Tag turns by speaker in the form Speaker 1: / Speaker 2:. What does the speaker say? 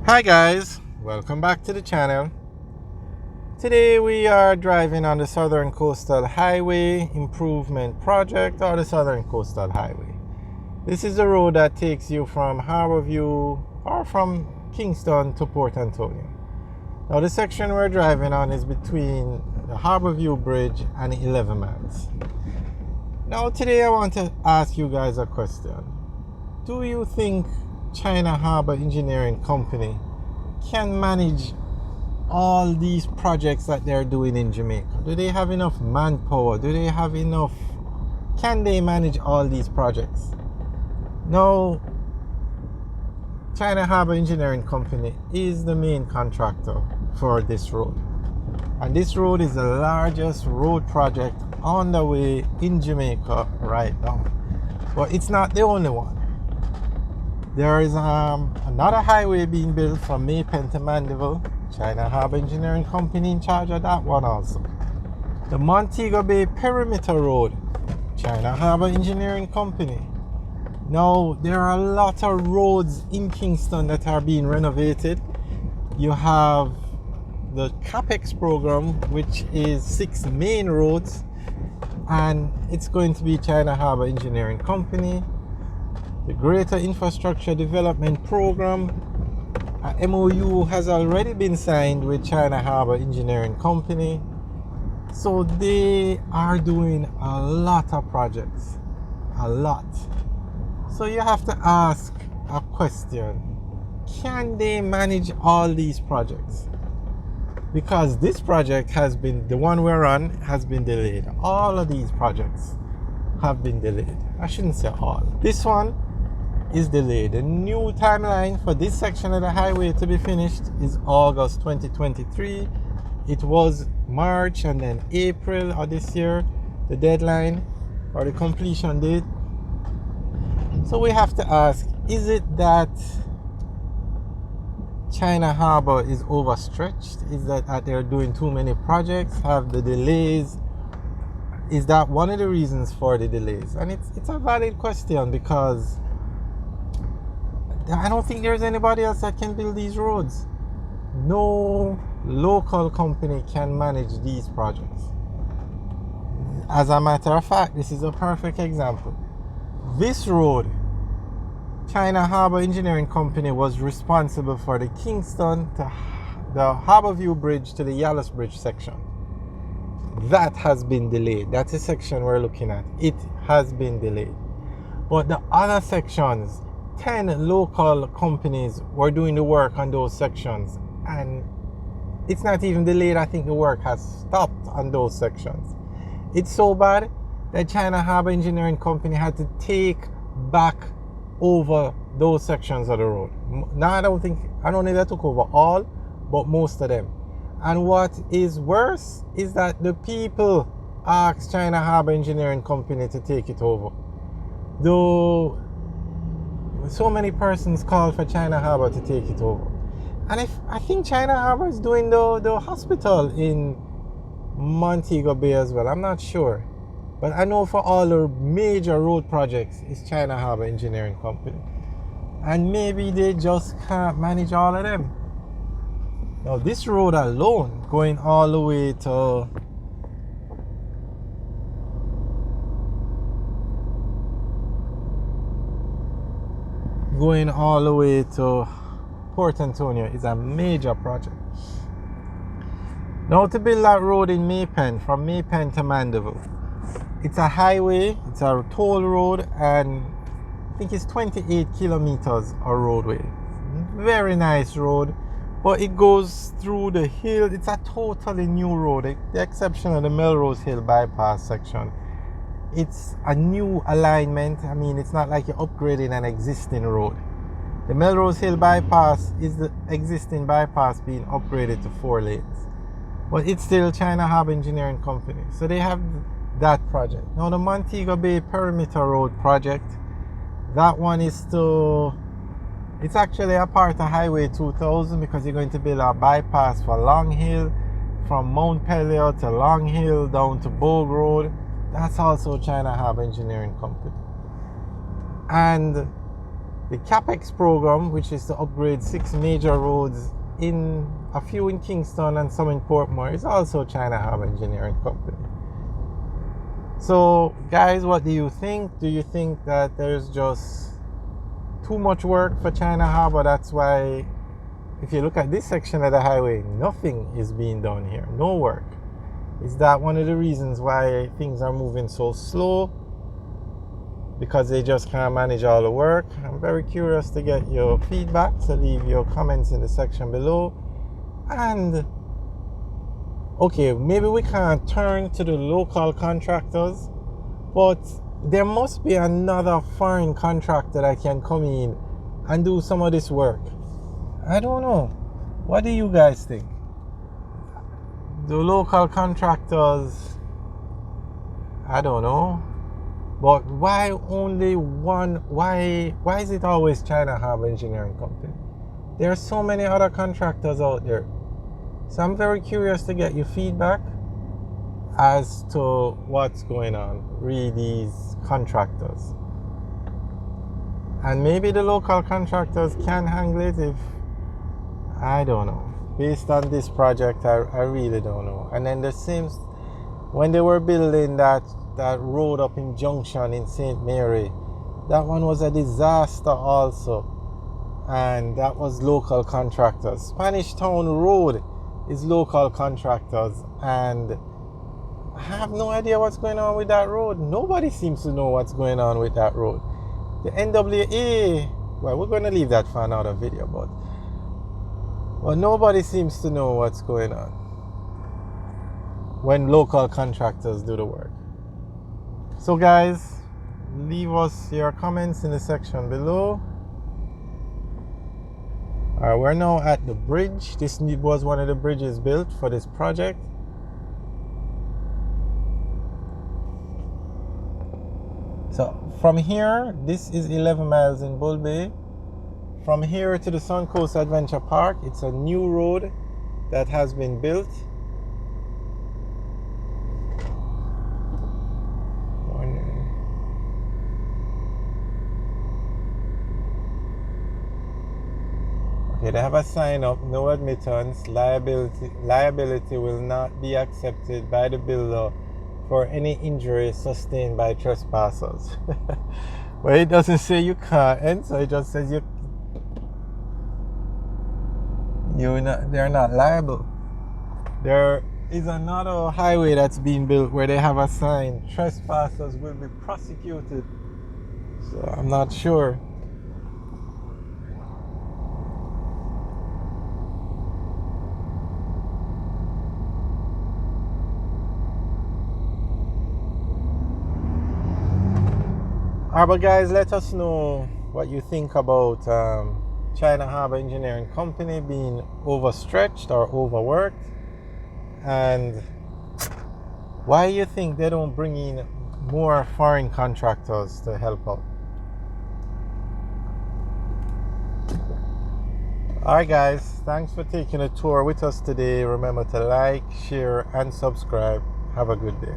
Speaker 1: Hi guys, welcome back to the channel. Today we are driving on the Southern Coastal Highway Improvement Project, or the Southern Coastal Highway. This is the road that takes you from Harborview or from Kingston to Port Antonio. Now the section we're driving on is between the Harborview Bridge and 11 miles. Now today I want to ask you guys a question. Do you think China Harbour Engineering Company can manage all these projects that they're doing in Jamaica? Do they have enough manpower? Can they manage all these projects? Now, China Harbour Engineering Company is the main contractor for this road. And this road is the largest road project on the way in Jamaica right now. But it's not the only one. There is another highway being built from Maypen to Mandeville. China Harbour Engineering Company in charge of that one also. The Montego Bay Perimeter Road, China Harbour Engineering Company. Now, there are a lot of roads in Kingston that are being renovated. You have the CAPEX program, which is 6 main roads, and it's going to be China Harbour Engineering Company. The Greater Infrastructure Development Program, a MOU has already been signed with China Harbour Engineering Company. So they are doing a lot of projects, a lot. So you have to ask a question. Can they manage all these projects? Because this project the one we're on, has been delayed. All of these projects have been delayed. I shouldn't say all. This one is delayed. The new timeline for this section of the highway to be finished is August 2023. It was March and then April of this year, the deadline or the completion date. So we have to ask, is it that China Harbour is overstretched? Is that they're doing too many projects? Have the delays? Is that one of the reasons for the delays? And it's a valid question, because I don't think there's anybody else that can build these roads. No local company can manage these projects. As a matter of fact, this is a perfect example. This road, China Harbour Engineering Company was responsible for the Kingston to the Harborview Bridge to the Yallus Bridge section. That has been delayed. That's the section we're looking at. It has been delayed. But the other sections, 10 local companies were doing the work on those sections, and it's not even delayed. I think the work has stopped on those sections. It's so bad that China Harbour Engineering Company had to take back over those sections of the road. Now I don't think they took over all, but most of them. And what is worse is that the people asked China Harbour Engineering Company to take it over. Though so many persons called for China Harbour to take it over. And I think China Harbour is doing the hospital in Montego Bay as well. I'm not sure. But I know for all the major road projects, it's China Harbour Engineering Company. And maybe they just can't manage all of them. Now this road alone, going all the way to Port Antonio, is a major project. Now to build that road in Maypen, from Maypen to Mandeville, it's a highway, it's a toll road, and I think it's 28 kilometers of roadway. Very nice road, but it goes through the hill. It's a totally new road, the exception of the Melrose Hill bypass section. It's a new alignment. I mean, it's not like you're upgrading an existing road. The Melrose Hill bypass is the existing bypass being upgraded to 4 lanes. But it's still China Harbour Engineering Company. So they have that project. Now the Montego Bay Perimeter Road project, that one is it's actually a part of Highway 2000, because you're going to build a bypass for Long Hill, from Mount Pelion to Long Hill down to Bogue Road. That's also China Harbour Engineering Company. And The CAPEX program, which is to upgrade 6 major roads, in a few in Kingston and some in Portmore, is also China Harbour Engineering Company. So guys, what do you think? Do you think that there's just too much work for China Harbour? That's why if you look at this section of the highway, nothing is being done here, no work. Is that one of the reasons why things are moving so slow? Because they just can't manage all the work? I'm very curious to get your feedback, so leave your comments in the section below. And okay, maybe we can't turn to the local contractors, but there must be another foreign contractor that can come in and do some of this work. I don't know. What do you guys think? The local contractors, I don't know. But why only one? Why is it always China Harbour Engineering Company? There are so many other contractors out there. So I'm very curious to get your feedback as to what's going on with these contractors. And maybe the local contractors can handle it if, I don't know. Based on this project, I really don't know. And then the same, when they were building that road up in Junction in St. Mary, that one was a disaster also. And that was local contractors. Spanish Town Road is local contractors. And I have no idea what's going on with that road. Nobody seems to know what's going on with that road. The NWA, well, we're going to leave that for another video, but nobody seems to know what's going on when local contractors do the work. So guys, leave us your comments in the section below. Alright, we're now at the bridge. This was one of the bridges built for this project. So from here, this is 11 miles in Bull Bay. From here to the Suncoast Adventure Park, it's a new road that has been built. Okay, they have a sign up, no admittance, liability will not be accepted by the builder for any injury sustained by trespassers. Well, it doesn't say you can't, so it just says they're not liable. There is another highway that's being built where they have a sign, trespassers will be prosecuted. So I'm not sure. But guys, let us know what you think about China Harbour Engineering Company being overstretched or overworked, and why you think they don't bring in more foreign contractors to help out. Alright guys, thanks for taking a tour with us today. Remember to like, share and subscribe. Have a good day.